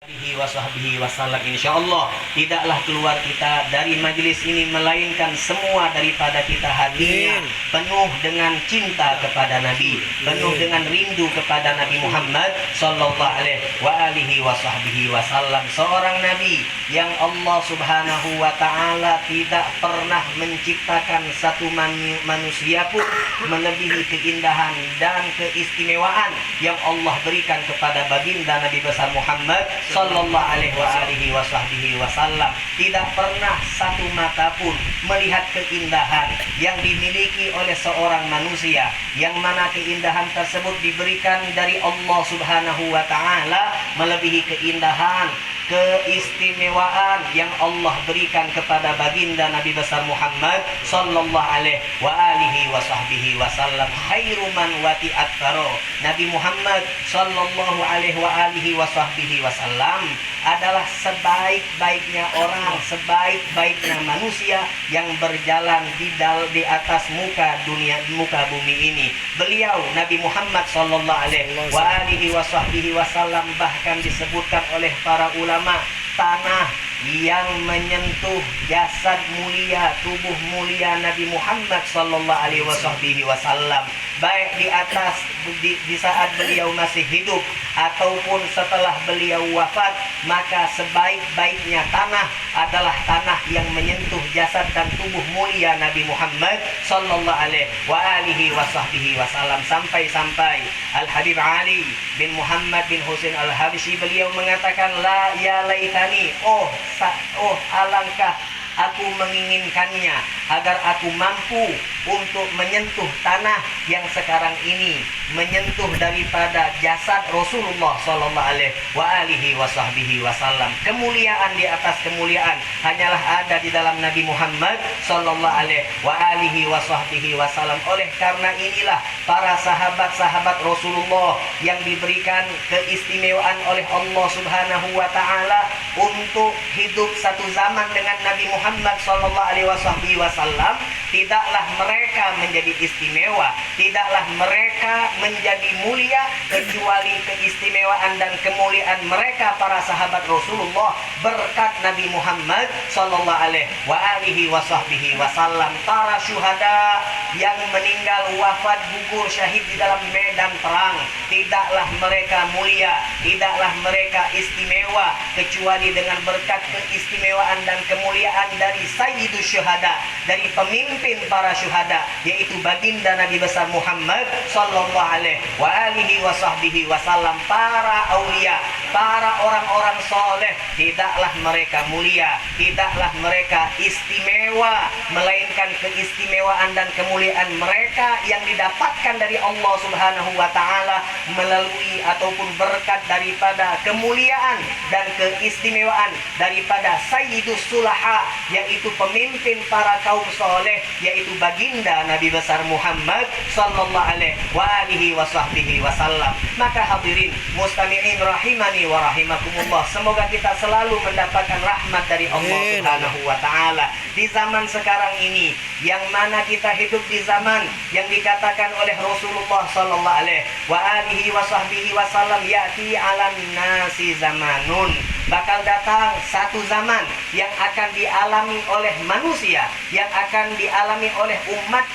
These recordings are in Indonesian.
Wasallam. Insyaallah tidaklah keluar kita dari majelis ini melainkan semua daripada kita hatinya penuh dengan cinta kepada Nabi, penuh dengan rindu kepada Nabi Muhammad sallallahu alaihi wasallam, seorang nabi yang Allah Subhanahu wa taala tidak pernah menciptakan satu manusia pun melebihi keindahan dan keistimewaan yang Allah berikan kepada baginda Nabi besar Muhammad sallallahu alaihi wasallam. Tidak pernah satu mata pun melihat keindahan yang dimiliki oleh seorang manusia, yang mana keindahan tersebut diberikan dari Allah Subhanahu wa taala melebihi keindahan keistimewaan yang Allah berikan kepada baginda Nabi besar Muhammad sallallahu alaihi wasallam. Khairu man wati'at faro. Nabi Muhammad sallallahu alaihi wasallam adalah sebaik-baiknya orang, sebaik-baiknya manusia yang berjalan di atas muka bumi ini. Beliau Nabi Muhammad sallallahu alaihi wasallam bahkan disebutkan oleh para ulama tanah yang menyentuh jasad mulia, tubuh mulia Nabi Muhammad sallallahu alaihi wasallam, baik di saat beliau masih hidup ataupun setelah beliau wafat, maka sebaik-baiknya tanah adalah tanah yang menyentuh jasad dan tubuh mulia Nabi Muhammad sallallahu alaihi wasallam. Sampai Al-Habib Ali bin Muhammad bin Husain Al-Habsyi beliau mengatakan, la ya laitani, alangkah aku menginginkannya agar aku mampu untuk menyentuh tanah yang sekarang ini, menyentuh daripada jasad Rasulullah sallallahu alaihi wasallam. Kemuliaan di atas kemuliaan hanyalah ada di dalam Nabi Muhammad sallallahu alaihi wasallam. Oleh karena inilah para sahabat-sahabat Rasulullah yang diberikan keistimewaan oleh Allah Subhanahu wa taala untuk hidup satu zaman dengan Nabi Muhammad sallallahu alaihi wasallam, tidaklah mereka menjadi istimewa, tidaklah mereka menjadi mulia kecuali keistimewaan dan kemuliaan mereka para sahabat Rasulullah berkat Nabi Muhammad sallallahu alaihi wasallam. Para syuhada yang meninggal wafat gugur syahid di dalam medan perang, tidaklah mereka mulia, tidaklah mereka istimewa kecuali dengan berkat keistimewaan dan kemuliaan dari Sayyidus Syuhada, dari pemimpin para syuhada, yaitu baginda Nabi besar Muhammad sallallahu alaihi wasallam. Para aulia, para orang-orang soleh, tidaklah mereka mulia, tidaklah mereka istimewa, melainkan keistimewaan dan kemuliaan mereka yang didapatkan dari Allah Subhanahu wa taala melalui ataupun berkat daripada kemuliaan dan keistimewaan daripada Sayyidus Sulaha, yaitu pemimpin para kaum soleh, yaitu baginda Nabi besar Muhammad sallallahu alaihi wasallam. Maka hadirin mustami'in rahimani wa rahimakumullah, semoga kita selalu mendapatkan rahmat dari Allah Subhanahu wa taala di zaman sekarang ini, yang mana kita hidup di zaman yang dikatakan oleh Rasulullah sallallahu alaihi wasallam, ya'ti 'alan nasi zamanun, bakal datang satu zaman yang akan dialami oleh manusia, yang akan dialami oleh umat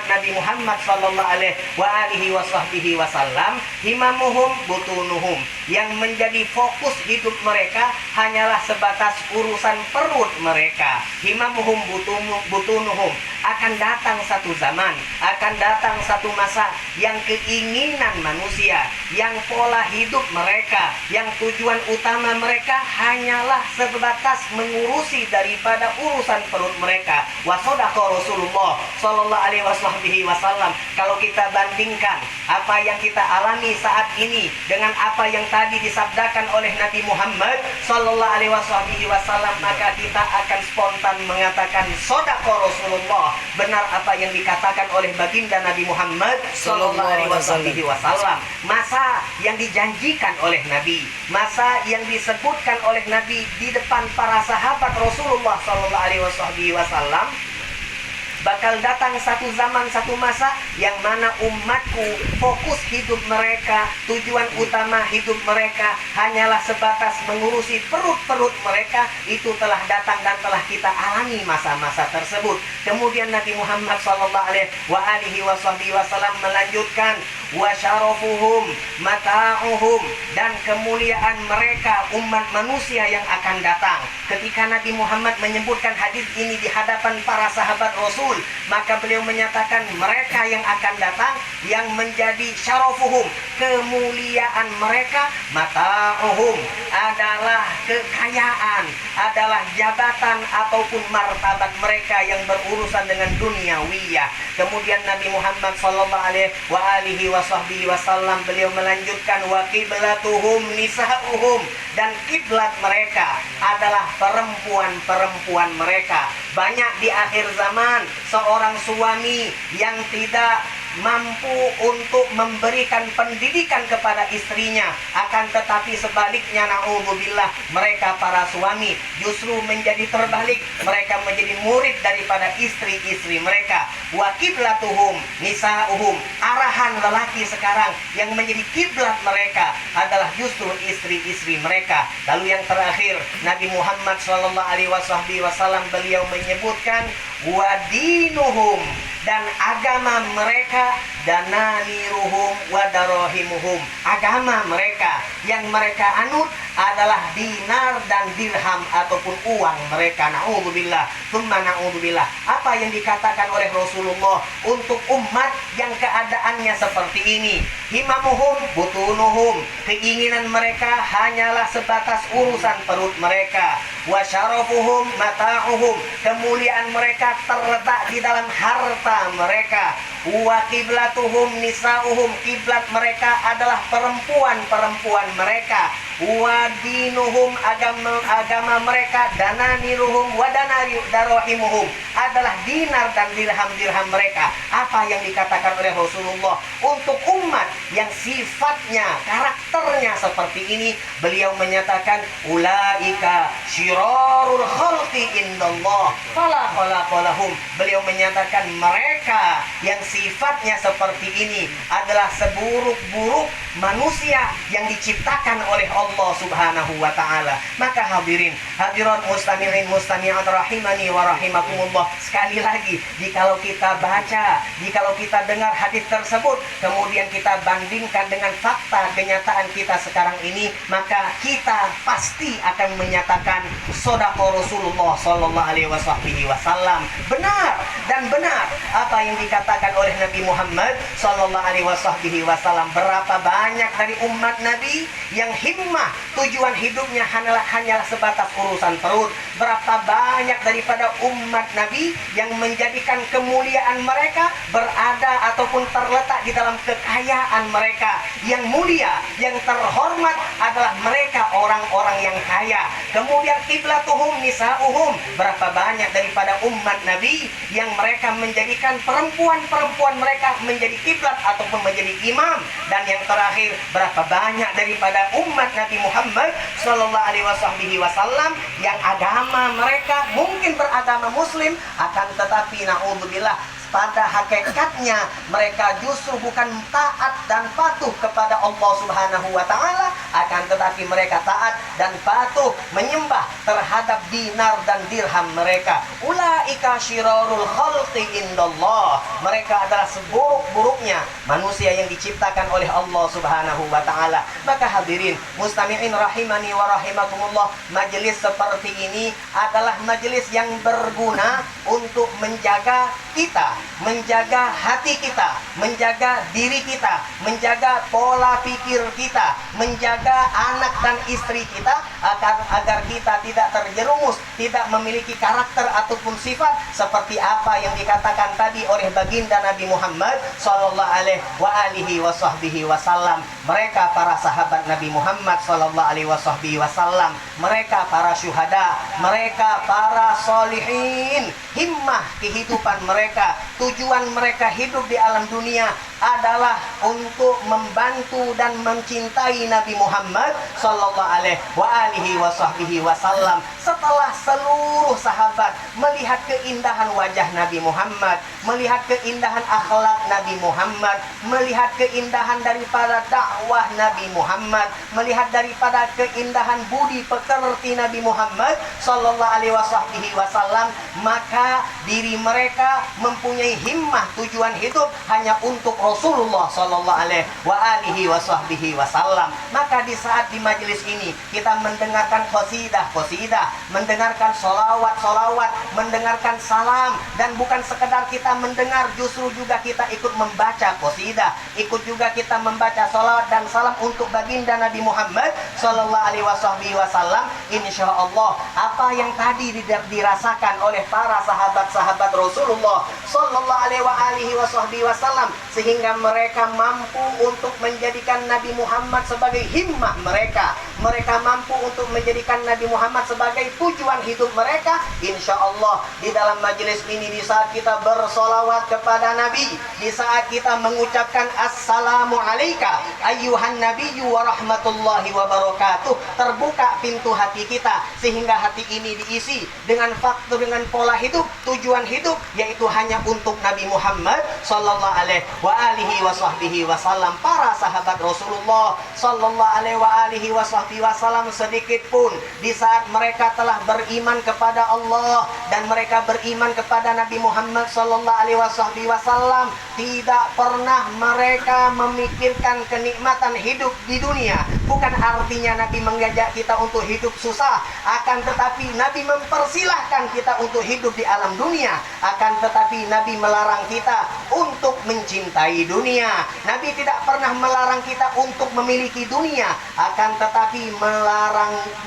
Nabi Muhammad sallallahu alaihi wasallam, himamuhum butunuhum, yang menjadi fokus hidup mereka hanyalah sebatas urusan perut mereka. Himamuhum butunuhum, akan datang satu zaman, akan datang satu masa yang keinginan manusia, yang pola hidup mereka, yang tujuan utama mereka hanyalah sebatas mengurusi daripada urusan perut mereka. Wasadaqa Rasulullah sallallahu alaihi wasallam. Kalau kita bandingkan apa yang kita alami saat ini dengan apa yang tadi disabdakan oleh Nabi Muhammad sallallahu alaihi wasallam, maka kita akan spontan mengatakan sadaqa Rasulullah, benar apa yang dikatakan oleh baginda Nabi Muhammad sallallahu alaihi wasallam. Masa yang dijanjikan oleh Nabi, masa yang disebutkan oleh Nabi di depan para sahabat Rasulullah sallallahu alaihi wasallam, bakal datang satu zaman, satu masa yang mana umatku fokus hidup mereka, tujuan utama hidup mereka hanyalah sebatas mengurusi perut-perut mereka. Itu telah datang dan telah kita alami masa-masa tersebut. Kemudian Nabi Muhammad SAW melanjutkan, wa syarafuhum mata'uhum, dan kemuliaan mereka umat manusia yang akan datang. Ketika Nabi Muhammad menyebutkan hadis ini di hadapan para sahabat Rasul, maka beliau menyatakan mereka yang akan datang yang menjadi syarafuhum, kemuliaan mereka, mata'uhum adalah kekayaan, adalah jabatan ataupun martabat mereka yang berurusan dengan duniawiyah. Kemudian Nabi Muhammad SAW beliau melanjutkan, wa qiblatuhum nisa'uhum, dan kiblat mereka adalah perempuan-perempuan mereka. Banyak di akhir zaman seorang suami yang tidak mampu untuk memberikan pendidikan kepada istrinya, akan tetapi sebaliknya, na'udzubillah, mereka para suami justru menjadi terbalik, mereka menjadi murid daripada istri-istri mereka. Wa qiblatuhum nisa'uhum, arahan lelaki sekarang yang menjadi kiblat mereka adalah justru istri-istri mereka. Lalu yang terakhir, Nabi Muhammad SAW beliau menyebutkan, wa dinuhum, dan agama mereka, dananiruhum wa darahimuhum, agama mereka yang mereka anut adalah dinar dan dirham ataupun uang mereka. Na'udzubillah, tsumma na'udzubillah. Apa yang dikatakan oleh Rasulullah untuk umat yang keadaannya seperti ini? Himamuhum butunuhum, keinginan mereka hanyalah sebatas urusan perut mereka. Wa syarafuhum mata'uhum, kemuliaan mereka terletak di dalam harta mereka. Wa qiblatuhum nisa'uhum, kiblat mereka adalah perempuan-perempuan mereka. Wa dinuhum, agama mereka, dananiruhum wa darahimuhum, adalah dinar dan dirham mereka. Apa yang dikatakan oleh Rasulullah untuk umat yang sifatnya, karakternya seperti ini? Beliau menyatakan, ulaika syirarul khalqi indallah fala khalaqalahum. Beliau menyatakan mereka yang sifatnya seperti ini adalah seburuk-buruk manusia yang diciptakan oleh Allah Subhanahu wa ta'ala. Maka hadirin, hadirat mustami'in mustami'at rahimani wa rahimakumullah, sekali lagi, jikalau kita baca, jikalau kita dengar hadis tersebut, kemudian kita bandingkan dengan fakta kenyataan kita sekarang ini, maka kita pasti akan menyatakan sodaqah Rasulullah sallallahu alaihi wasallam. Benar dan benar apa yang dikatakan oleh Nabi Muhammad sallallahu alaihi wasallam. Berapa banyak dari umat Nabi yang himmah, tujuan hidupnya hanyalah sebatas urusan perut. Berapa banyak daripada umat Nabi yang menjadikan kemuliaan mereka berada ataupun terletak di dalam kekayaan mereka. Yang mulia, yang terhormat adalah mereka orang-orang yang kaya. Kemudian kiblatuhum nisa'uhum, berapa banyak daripada umat Nabi yang mereka menjadikan perempuan-perempuan mereka menjadi kiblat ataupun menjadi imam. Dan yang terakhir, berapa banyak daripada umat Nabi Muhammad sallallahu alaihi wasallam yang agama mereka mungkin beragama muslim, akan tetapi na'udzubillah, pada hakikatnya mereka justru bukan taat dan patuh kepada Allah Subhanahu wa ta'ala, akan tetapi mereka taat dan patuh menyembah terhadap dinar dan dirham mereka. Ulaika syirarul khalqi indallah, mereka adalah seburuk-buruknya manusia yang diciptakan oleh Allah Subhanahu wa ta'ala. Maka hadirin mustami'in rahimani wa rahimakumullah, majelis seperti ini adalah majelis yang berguna untuk menjaga kita, menjaga hati kita, menjaga diri kita, menjaga pola pikir kita, menjaga anak dan istri kita, agar kita tidak terjerumus, tidak memiliki karakter ataupun sifat seperti apa yang dikatakan tadi oleh baginda Nabi Muhammad sallallahu alaihi wasallam. Mereka para sahabat Nabi Muhammad sallallahu alaihi wasallam, mereka para syuhada, mereka para solihin, himmah kehidupan mereka, tujuan mereka hidup di alam dunia adalah untuk membantu dan mencintai Nabi Muhammad sallallahu alaihi wasallam. Setelah seluruh sahabat melihat keindahan wajah Nabi Muhammad, melihat keindahan akhlak Nabi Muhammad, melihat keindahan daripada dakwah Nabi Muhammad, melihat daripada keindahan budi pekerti Nabi Muhammad sallallahu alaihi wasallam, maka diri mereka mempunyai himmah tujuan hidup hanya untuk Rasulullah sallallahu alaihi wasallam. Maka di saat di majelis ini kita mendengarkan qasidah, mendengarkan solawat, mendengarkan salam, dan bukan sekedar kita mendengar, justru juga kita ikut membaca qasidah, ikut juga kita membaca solawat dan salam untuk baginda Nabi Muhammad sallallahu alaihi wasallam. Insya Allah apa yang tadi dirasakan oleh para sahabat-sahabat Rasulullah sallallahu alaihi wasallam, sehingga mereka mampu untuk menjadikan Nabi Muhammad sebagai himmah mereka, mampu untuk menjadikan Nabi Muhammad sebagai tujuan hidup mereka. Insya Allah di dalam majelis ini, di saat kita bersolawat kepada Nabi, di saat kita mengucapkan assalamu alaika ayyuhan nabiyyu wa rahmatullahi wa barakatuh, terbuka pintu hati kita sehingga hati ini diisi dengan faktor, dengan pola hidup, tujuan hidup, yaitu hanya untuk Nabi Muhammad sallallahu alaihi wasallam. Para sahabat Rasulullah sallallahu alaihi wasallam sedikit pun di saat mereka telah beriman kepada Allah dan mereka beriman kepada Nabi Muhammad sallallahu alaihi wasallam, tidak pernah mereka memikirkan kenikmatan hidup di dunia. Bukan artinya Nabi mengajak kita untuk hidup susah, akan tetapi Nabi mempersilahkan kita untuk hidup di alam dunia, akan tetapi Nabi melarang kita untuk mencintai dunia. Nabi tidak pernah melarang kita untuk memiliki dunia, akan tetapi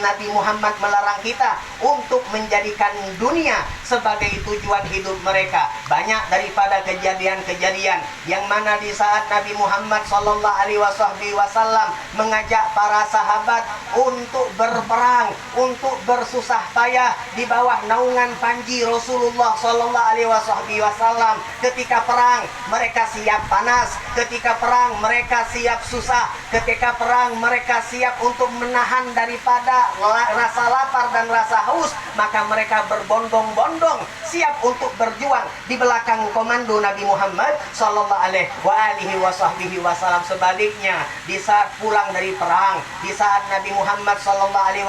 Nabi Muhammad melarang kita untuk menjadikan dunia sebagai tujuan hidup mereka. Banyak daripada kejadian-kejadian yang mana di saat Nabi Muhammad sallallahu alaihi wasallam mengajak para sahabat untuk berperang, untuk bersusah payah di bawah naungan panji Rasulullah sallallahu alaihi wasallam. Ketika perang mereka siap panas, ketika perang mereka siap susah, ketika perang mereka siap untuk menahan daripada rasa lapar dan rasa haus, maka mereka berbondong-bondong siap untuk berjuang di belakang komando Nabi Muhammad sallallahu alaihi wasallam. Sebaliknya, di saat pulang dari perang, di saat Nabi Muhammad sallallahu alaihi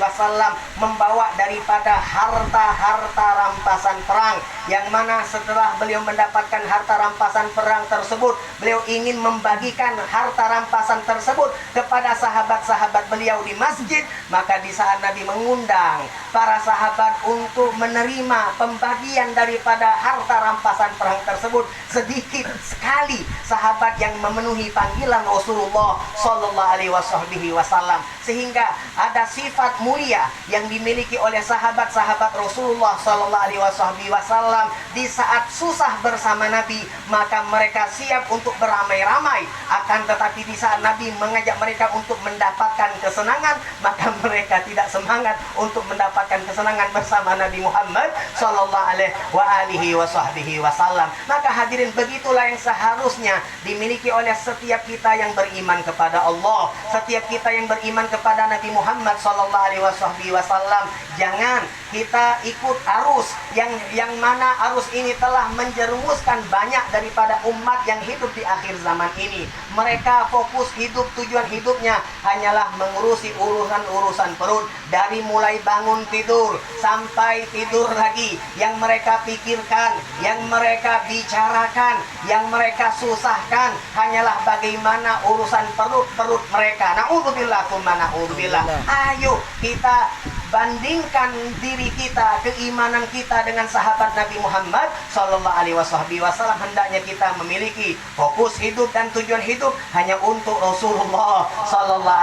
wasallam membawa daripada harta-harta rampasan perang, yang mana setelah beliau mendapatkan harta rampasan perang tersebut, beliau ingin membagikan harta rampasan tersebut kepada sahabat-sahabat beliau di masjid. Maka di saat Nabi mengundang para sahabat untuk menerima pembagian daripada harta rampasan perang tersebut, sedikit sekali sahabat yang memenuhi panggilan Rasulullah sallallahu alaihi wasallam, sehingga ada sifat mulia yang dimiliki oleh sahabat-sahabat Rasulullah sallallahu alaihi wasallam. Di saat susah bersama Nabi, maka mereka siap untuk beramai-ramai, akan tetapi di saat Nabi mengajak mereka untuk mendapatkan kesenangan, maka mereka tidak semangat untuk mendapatkan kesenangan bersama Nabi Muhammad sallallahu alaihi wasallam. Maka hadirin, begitulah yang seharusnya dimiliki oleh setiap kita yang beriman kepada Allah, setiap kita yang beriman kepada Nabi Muhammad sallallahu alaihi wasallam. Jangan kita ikut arus yang mana arus ini telah menjerumuskan banyak daripada umat yang hidup di akhir zaman ini. Mereka fokus hidup, tujuan hidupnya hanyalah mengurusi urusan-urusan perut, dari mulai bangun tidur sampai tidur lagi. Yang mereka pikirkan, yang mereka bicarakan, yang mereka susahkan hanyalah bagaimana urusan perut mereka. Na'udzubillah tsumma na'udzubillah. Ayo kita bandingkan diri kita, keimanan kita dengan sahabat Nabi Muhammad sallallahu alaihi wasallam. Hendaknya kita memiliki fokus hidup dan tujuan hidup hanya untuk Rasulullah sallallahu